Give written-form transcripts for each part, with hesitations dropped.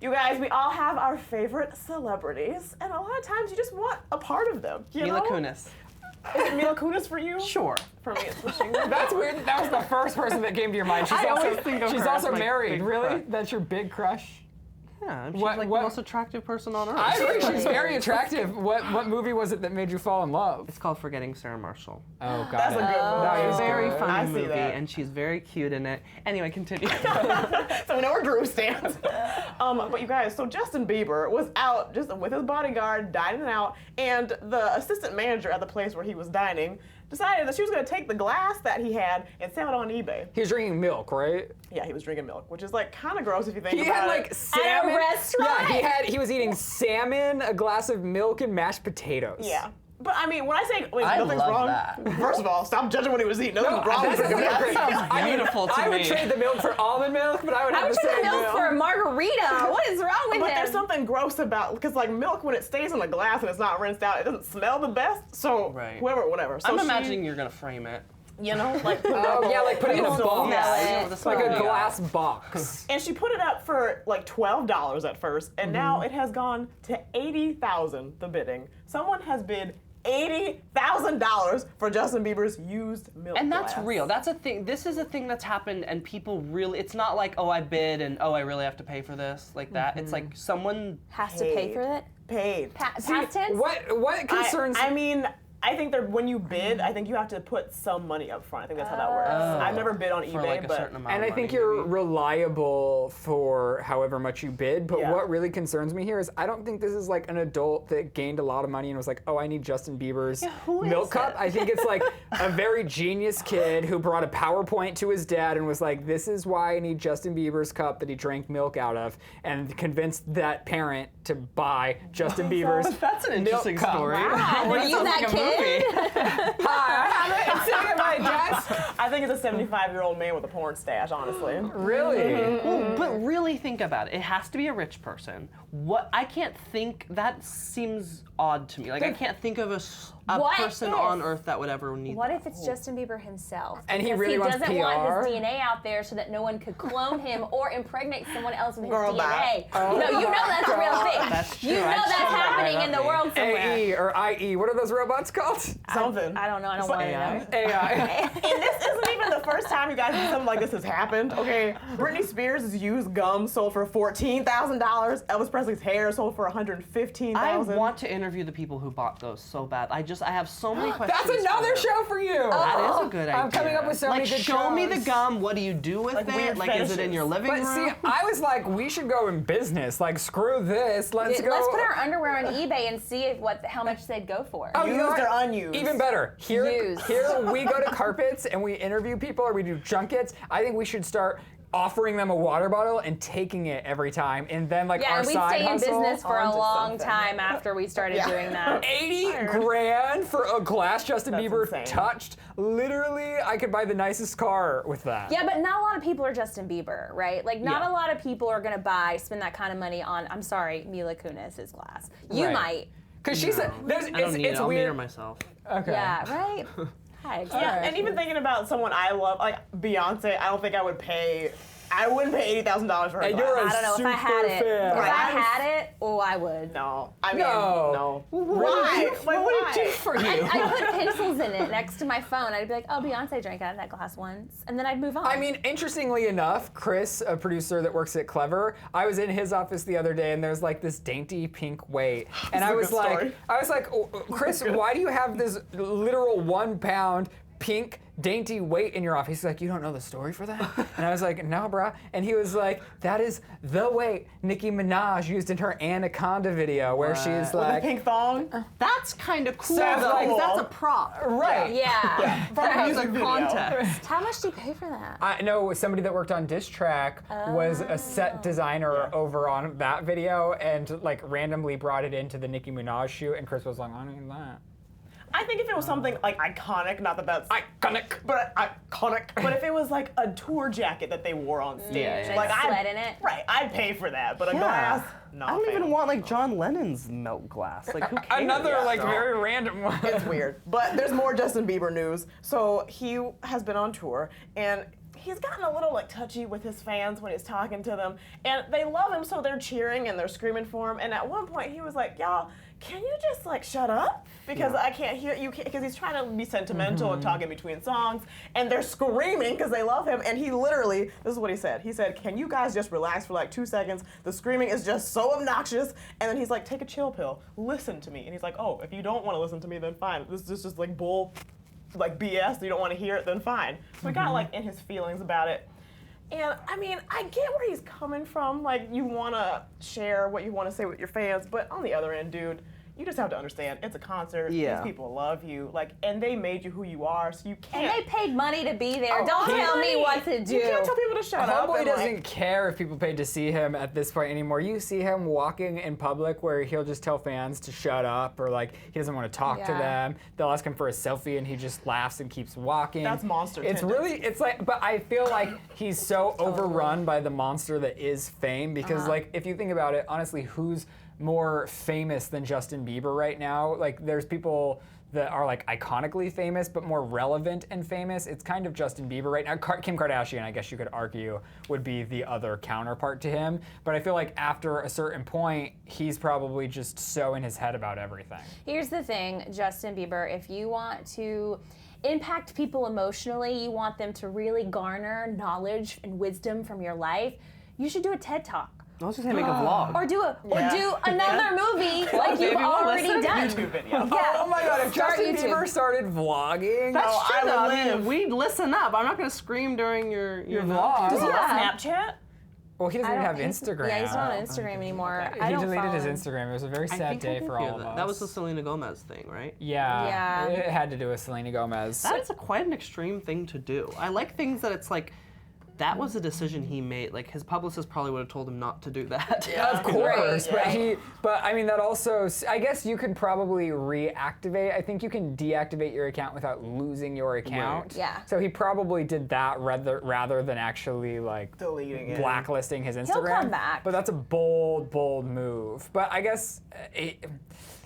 You guys, we all have our favorite celebrities, and a lot of times you just want a part of them. Mila Kunis. Is it Mila Kunis for you? Sure. For me, it's Machine Gun. That's weird. That was the first person that came to your mind. She's I also, always think of she's her also as my married. big Really? crush. That's your big crush? Yeah, she's What- like what- the most attractive person on earth. I agree. She's very attractive. What movie was it that made you fall in love? It's called Forgetting Sarah Marshall. Oh, got That's it. a good movie. That It's is a very good. I funny see movie, that. and she's very cute in it. Anyway, continue. So we know where Drew stands. But you guys, so Justin Bieber was out just with his bodyguard dining out, and the assistant manager at the place where he was dining decided that she was going to take the glass that he had and sell it on eBay. He was drinking milk, right? Yeah, he was drinking milk, which is like kind of gross if you think He about had it. like salmon. restaurant? Yeah, he was eating salmon, a glass of milk, and mashed potatoes. Yeah. But I mean, when I say I nothing's love wrong, that. first of all, stop judging what he was eating. Nothing's wrong with that drinking sounds milk. great. Sounds beautiful to I would me. trade the milk for almond milk, but I would have I would the trade same the milk for a margarita. What is wrong with But him? there's something gross about, because like milk, when it stays in the glass and it's not rinsed out, it doesn't smell the best. So Right. whatever. So I'm she- imagining you're gonna frame it. you know, like Oh, yeah, like put it in a People box. smell Yeah, it. with a Like a smell. glass box. and she put it up for like $12 at first, and now it has gone to $80,000. The bidding. Someone has bid $80,000 for Justin Bieber's used milk. And that's glass. real. That's a thing. This is a thing that's happened, and people really. It's not like, oh, I bid and oh, I really have to pay for this, like that. It's like someone. Has to pay for it. Paid. Past tense. What concerns? I mean, I think that when you bid, I think you have to put some money up front. I think that's how that works. I've never bid on eBay, For like a but certain amount. And of I think money, you're maybe. reliable for however much you bid, but Yeah. what really concerns me here is I don't think this is like an adult that gained a lot of money and was like, oh, I need Justin Bieber's who milk is cup. it? I think it's like a very genius kid who brought a PowerPoint to his dad and was like, this is why I need Justin Bieber's cup that he drank milk out of, and convinced that parent to buy Justin Bieber's That's an interesting milk cup. story. Wow, were you that kid? Hi, I have it. It's sitting at my desk. I think it's a 75-year-old man with a porn stash, honestly. Really? Well, but really think about it. It has to be a rich person. What I can't think. That seems odd to me. Like I can't think of a What person if- on earth that would ever need. What that. if it's Justin Bieber himself? And he Because really wants doesn't want PR? his DNA out there so that no one could clone him or impregnate someone else with his Girl, DNA. bye. No, you know that's a real thing. That's true. You know I that's saw that happening right in the up world somewhere. AE or IE, what are those robots called? Something. I don't know. I don't It's want like to know. AI. And this isn't even the first time you guys something like this has happened. Okay, Britney Spears' used gum sold for $14,000. Elvis Presley's hair sold for $115,000. I want to interview the people who bought those so bad. I have so many questions. That's another for them. show for you. That is a good idea. I'm coming up with so like, many good show me the shows. gum. What do you do with Like it? weird Like, is it in fetishes. your living But room? see, I was like, we should go in business. Like, screw this. Let's go. Let's put our underwear on eBay and see how much they'd go for. Oh, you know Used what? or unused? Even better. Here Used. we go to carpets and we interview people or we do junkets. I think we should start offering them a water bottle and taking it every time, and then like Yeah, our and we'd side stay in hustle. business for a onto long something. time after we started doing that. 80 grand for a glass Justin That's Bieber insane. touched. Literally, I could buy the nicest car with that. Yeah, but not a lot of people are Justin Bieber, right? Like, not Yeah. a lot of people are gonna spend that kind of money on, I'm sorry, Mila Kunis' glass. You Right. might. Because she said, there's, I don't need it's it. I'll meet her weird. myself. Okay. Yeah, right? Hi, Yeah, Alright. and even thinking about someone I love, like Beyonce, I don't think I would pay. I wouldn't pay $80,000 for her And glass. you're a I don't know, if I had super it. fan. If Right. I had it, I would. No, I mean, No. no. Why? Like, What did it do for you? I put pencils in it next to my phone. I'd be like, oh, Beyonce drank out of that glass once. And then I'd move on. I mean, interestingly enough, Chris, a producer that works at Clevver, I was in his office the other day and there's like this dainty pink weight. And That's I a was good like, story. oh, Chris, why do you have this literal 1 pound pink dainty weight in your office? He's like, you don't know the story for that? And I was like, no, bruh. And he was like, that is the weight Nicki Minaj used in her Anaconda video where she's With like, a pink thong. That's kind of cool. Sounds though, 'cause cool. That's a prop. right. yeah. From a That has music a video. context. How much do you pay for that? I know somebody that worked on Diss Track was a set designer over on that video and like randomly brought it into the Nicki Minaj shoot, and Chris was like, I need that. I think if it was something like iconic, not that that's Iconic. but iconic. But if it was like a tour jacket that they wore on stage, Yeah, like Like I'd sled in it? Right, I'd pay for that. But a Yeah. glass, no. I don't even want like John Lennon's milk glass. Like who cares? Another Yeah, like so- very random one. It's weird. But there's more Justin Bieber news. So he has been on tour and he's gotten a little like touchy with his fans when he's talking to them, and they love him, so they're cheering and they're screaming for him. And at one point, he was like, "Y'all, can you just like shut up? Because I can't hear you." Because he's trying to be sentimental and talking between songs, and they're screaming because they love him. And he literally, this is what he said. He said, "Can you guys just relax for like 2 seconds? The screaming is just so obnoxious." And then he's like, "Take a chill pill. Listen to me." And he's like, "Oh, if you don't want to listen to me, then fine. This is just like bull." Like BS, you don't want to hear it, then fine. So he got like in his feelings about it. And I mean, I get where he's coming from. Like, you want to share what you want to say with your fans, but on the other end, dude, you just have to understand it's a concert. Yeah. These people love you, like, and they made you who you are, so you can't. And they paid money to be there. Oh, Don't tell me what to do. You can't tell people to shut up. Homeboy and, doesn't like, care if people paid to see him at this point anymore. You see him walking in public where he'll just tell fans to shut up, or like he doesn't want to talk to Yeah. them. They'll ask him for a selfie and he just laughs and keeps walking. That's monster It's tendencies. really, it's like, but I feel like he's so overrun by the monster that is fame because like if you think about it, honestly, who's more famous than Justin Bieber right now? Like there's people that are like iconically famous but more relevant and famous. It's kind of Justin Bieber right now. Kim Kardashian, I guess you could argue, would be the other counterpart to him. But I feel like after a certain point, he's probably just so in his head about everything. Here's the thing, Justin Bieber, if you want to impact people emotionally, you want them to really garner knowledge and wisdom from your life, you should do a TED Talk. I was just gonna make a vlog. Or do another movie like Maybe you've we'll already listen. done. YouTube video. Yeah. Oh my god, if Start Justin YouTube. Bieber started vlogging. That's Oh, true I though. would I mean, live. we'd listen up. I'm not gonna scream during your vlog. Does he Yeah. have Snapchat? Well, he doesn't I even don't have think- Instagram. Yeah, he's not on Instagram anymore. Okay. I He don't deleted follow his him. Instagram. It was a very I sad think I day can for feel all of us. that. That was the Selena Gomez thing, right? Yeah, Yeah. it had to do with Selena Gomez. That is quite an extreme thing to do. I like things that it's like, that was a decision he made. Like his publicist probably would have told him not to do that. Of course, Right, but I mean that also. I guess you can probably reactivate. I think you can deactivate your account without losing your account. Right. Yeah. So he probably did that rather than actually like Deleting it. blacklisting his Instagram. come back. But that's a bold move. But I guess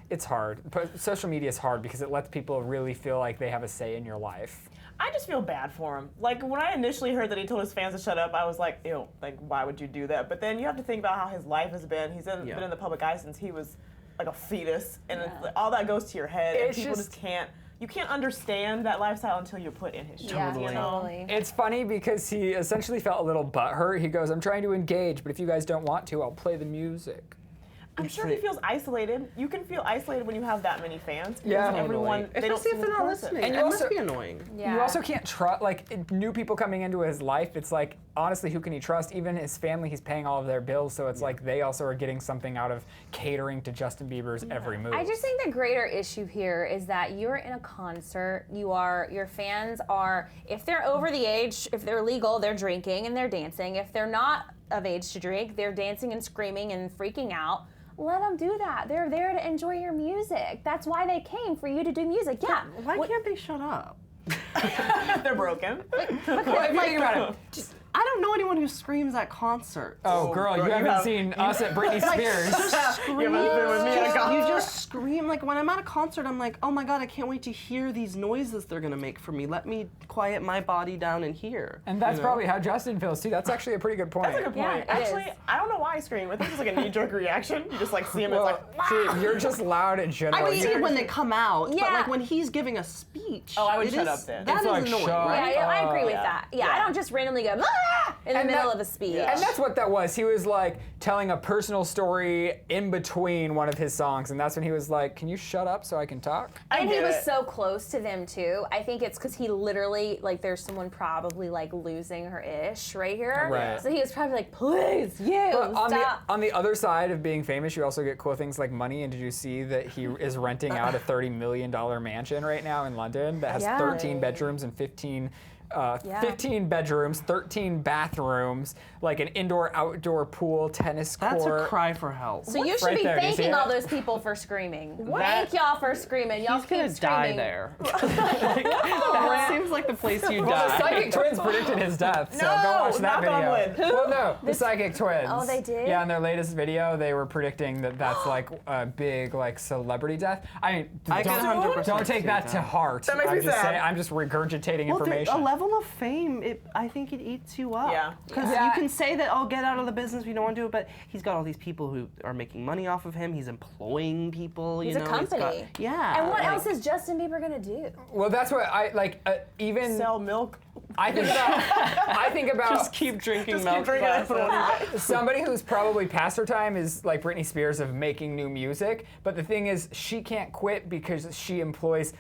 it's hard. But social media is hard because it lets people really feel like they have a say in your life. I just feel bad for him. Like, when I initially heard that he told his fans to shut up, I was like, ew, like, why would you do that? But then you have to think about how his life has been. He's been in the public eye since he was like a fetus, and it's, like, all that goes to your head, and It's people just- just can't. You can't understand that lifestyle until you're put in his shoes. Yeah, You know? totally. It's funny because he essentially felt a little butthurt. He goes, "I'm trying to engage, but if you guys don't want to, I'll play the music." I'm sure he feels isolated. You can feel isolated when you have that many fans. Because Yeah. everyone, they don't Especially see if they're this not person. listening. And And you it must also- be annoying. Yeah. You also can't trust, like, new people coming into his life. It's like, honestly, who can he trust? Even his family, he's paying all of their bills, so it's like they also are getting something out of catering to Justin Bieber's every move. I just think the greater issue here is that you're in a concert. Your fans are, if they're over the age, if they're legal, they're drinking and they're dancing. If they're not of age to drink, they're dancing and screaming and freaking out. Let them do that. They're there to enjoy your music. That's why they came, for you to do music. Yeah. Why can't they shut up? They're broken. Well, if you think about it, I don't know anyone who screams at concerts. oh, girl, you haven't seen us at Britney Spears. You haven't been with me at a concert. You just scream. Like when I'm at a concert, I'm like, oh my god, I can't wait to hear these noises they're gonna make for me. Let me quiet my body down and hear. And that's you know? probably how Justin feels, too. That's actually a pretty good point. That's a good Yeah, point. it Actually, is. I don't know why I scream. I think it's like a knee-jerk reaction. You just like see him and Well, it's like, see, you're just loud in general. I can see it when they come out, but Yeah. like when he's giving a speech. Oh, I would it shut is- up then. That It's is like, annoying, shut right? Yeah, I agree with yeah. that. Yeah, I Yeah. don't just randomly go "Ah!" in the And middle that- of a speech. Yeah. And that's what that was. He was like telling a personal story in between one of his songs, and that's when he was like, "Can you shut up so I can talk?" And he get was it. so close to them too. I think it's because he literally, like, there's someone probably like losing her ish right here. Right. So he was probably like, please, you But stop. on the other side of being famous, you also get cool things like money. And did you see that he is renting out a $30 million mansion right now in London that has Yeah. 13 bedrooms and 15 bedrooms, 13 bathrooms, like an indoor-outdoor pool, tennis court. That's a cry for help. So you should Right be there, do you see thanking it? all those people for screaming. That- Thank y'all for screaming. Y'all He's gonna keep die screaming. there. That seems like the place you Well, the die. Psychic Twins predicted his death, so No, go watch that knock on video. wood. Well, no, the Psychic Twins. Oh, they did? Yeah, in their latest video, they were predicting that that's like a big like celebrity death. I mean, I can 100% don't take see that that. to heart. That makes I'm me just sad. I'm just regurgitating Well, information. level of fame, I think it eats you up. Yeah. Because Yeah. you can say that, oh, get out of the business, we don't want to do it, but he's got all these people who are making money off of him. He's employing people. He's you a know, company. Yeah. And what like- else is Justin Bieber gonna do? Well, that's what I like. Even Sell milk. I think about Just keep drinking Just milk. keep drinking it for a somebody who's probably past her time is like Britney Spears of making new music. But the thing is, she can't quit because she employs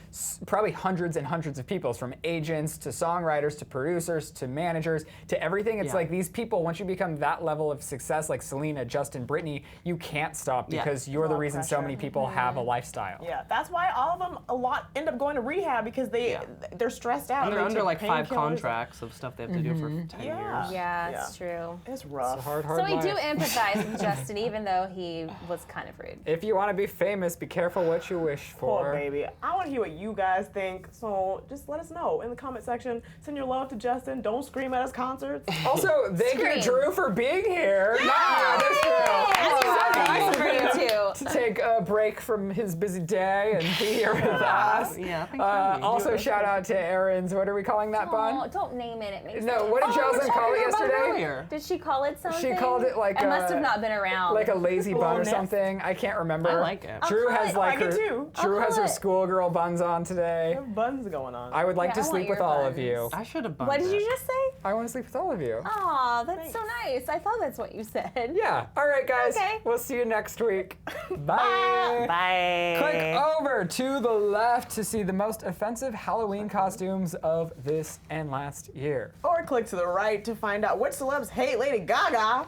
probably hundreds and hundreds of people, from agents to songwriters to producers to managers to everything. It's Yeah. like these people, once you become that level of success, like Selena, Justin, Britney, you can't stop Yeah. because you're the lot of reason so pressure. many people have a lifestyle. Yeah, that's why all of them end up going to rehab because they're stressed out. And they're They under take like 5 painkillers. contracts of stuff they have to do for 10 Yeah. years. Yeah, it's true. It's rough. Hard So we do life. empathize with Justin, even though he was kind of rude. If you want to be famous, be careful what you wish for. Poor baby. I want to hear what you guys think, so just let us know in the comment section. Send your love to Justin. Don't scream at his concerts. Also, thank you, Scream. Drew, for being here. Yeah, that's true. That's for you too. To take a break from his busy day and be here with us. Yeah, thanks for having me. Also, shout out to Aaron's. What are we calling that Oh, bun? don't name it. It makes No, me- what did Oh, Jocelyn we're call it talking about yesterday? Earlier. Did she call it something? She called it like It must have not been around. like a lazy bun or Little something. I can't remember. I like it. Drew I'll call has it- like I like her. it too. Drew I'll has call her it- schoolgirl buns on today. There are buns going on. I would like Yeah, to I want sleep with your all of buns. you. I should have What did you just say? I want to sleep with all of you. Aw, that's so nice. I thought that's what you said. Yeah. All right, guys. Okay. We'll see you next week. Bye. Bye. Click over to the left to see the most offensive Halloween costumes of this and last year. Or click to the right to find out which celebs hate Lady Gaga.